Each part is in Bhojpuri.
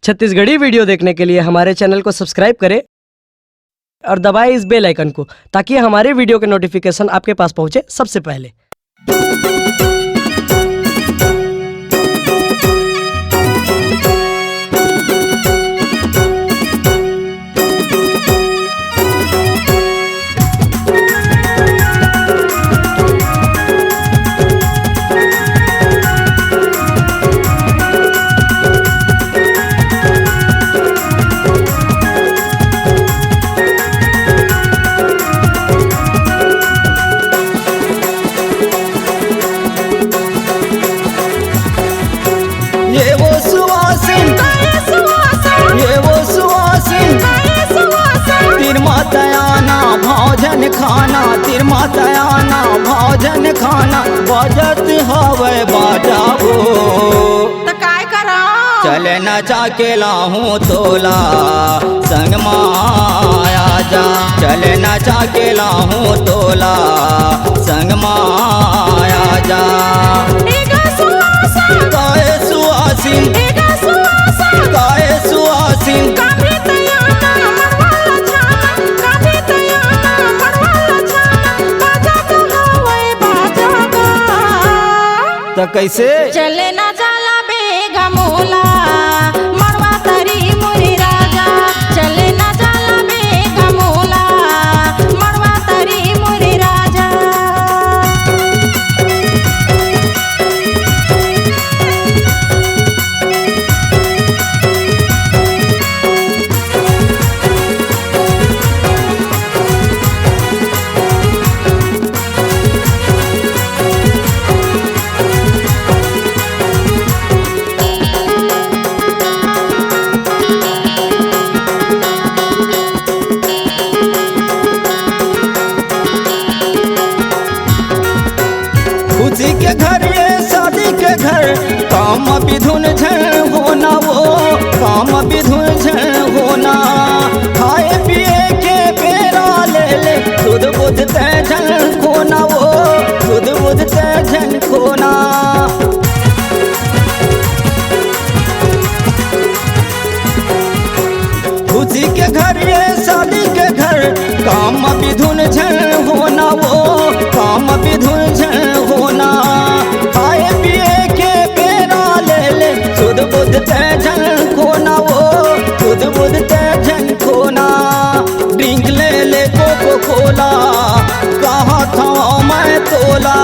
छत्तीसगढ़ी वीडियो देखने के लिए हमारे चैनल को सब्सक्राइब करें और दबाएं इस बेल आइकन को, ताकि हमारे वीडियो के नोटिफिकेशन आपके पास पहुंचे सबसे पहले। भोजन खाना तिर मातायाना भोजन खाना बजत हवे बाजाबो तो काय करा चले न जाके लाहूं तोला संग माया जा चले न जाके लाहूं तोला संग माया जा काए सुआसिन काए सुआसिन तो कैसे चले ना जाला बेगा मोला मरवा तरी मुरी राजा चले ना जाला बेगा मोला मरवा तरी मुरी राजा खुशी के घर ये शादी के घर काम विधुन झन होना वो काम विधुन झन होना खाए पिए के पेरा ले ले दूध बुध ते झन खोना वो दूध बुध ते झन खोना खुशी के घर ये शादी के घर काम विधुन झन होना वो काम विधुन झन होना खाए पिए के पेरा ले ले सुध बुध ते झन खोना वो सुध बुध ते झन खोना ड्रिंक ले ले कोको कोला कहाँ था मैं तोला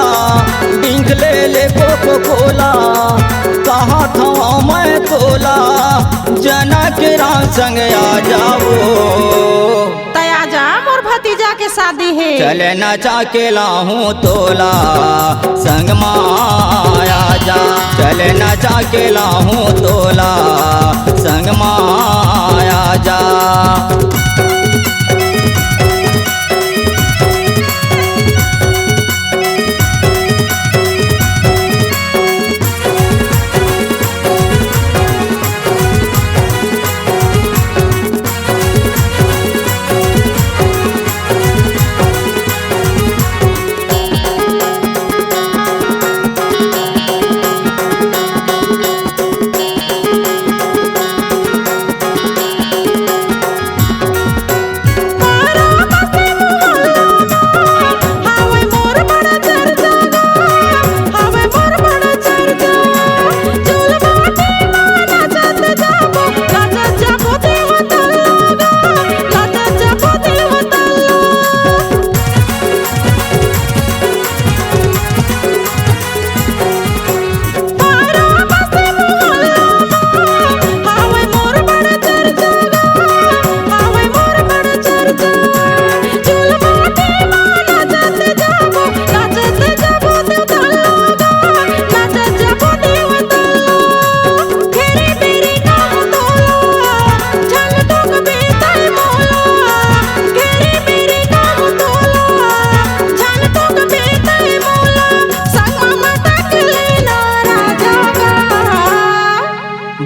ड्रिंक ले ले कोको कोला कहाँ था मैं तोला जना के राम संग आ जाओ तया जा मोर भतीजा के शादी है चले न जाके लाहूं तोला संग माया जा चले न जाके लाहूं तोला संग माया जा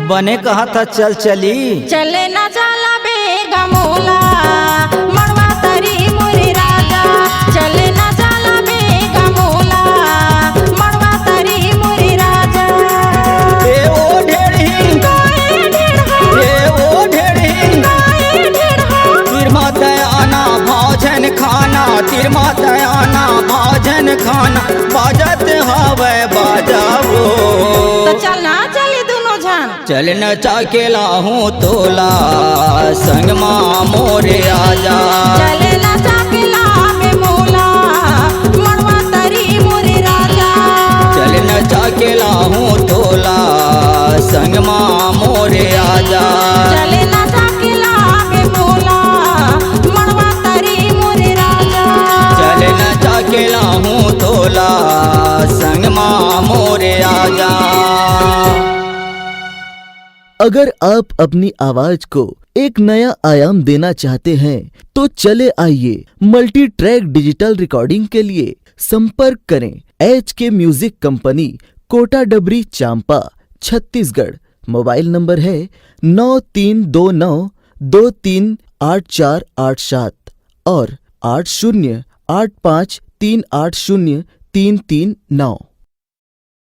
बने कहा था चल चली चले ना जाला बेगा मोला मरवा तरी मुरी राजा चले ना जाला बेगा मोला मरवा तरी मुरी राजा ए ओ ढेर ही खातिर माता आना भाजन खाना बाजत हवे बाजाओ। तो चलना चली दोनों जान। चल न चाकेला हूँ तोला संग माँ मोरे आजा। चले ना चाकेला में मोला मड़वा तरी मोरे राजा। चल न चाकेला हूँ तोला संग माँ मोरे आजा। चले ना चाकेला में मोला मड़वा तरी मोरे राजा। चल न चाकेला हूँ तोला संग माँ मोरे आजा। अगर आप अपनी आवाज को एक नया आयाम देना चाहते हैं तो चले आइए मल्टी ट्रैक डिजिटल रिकॉर्डिंग के लिए संपर्क करें HK म्यूजिक कंपनी, कोटा डबरी, चांपा, छत्तीसगढ़। मोबाइल नंबर है 9329238487 और 8085380339।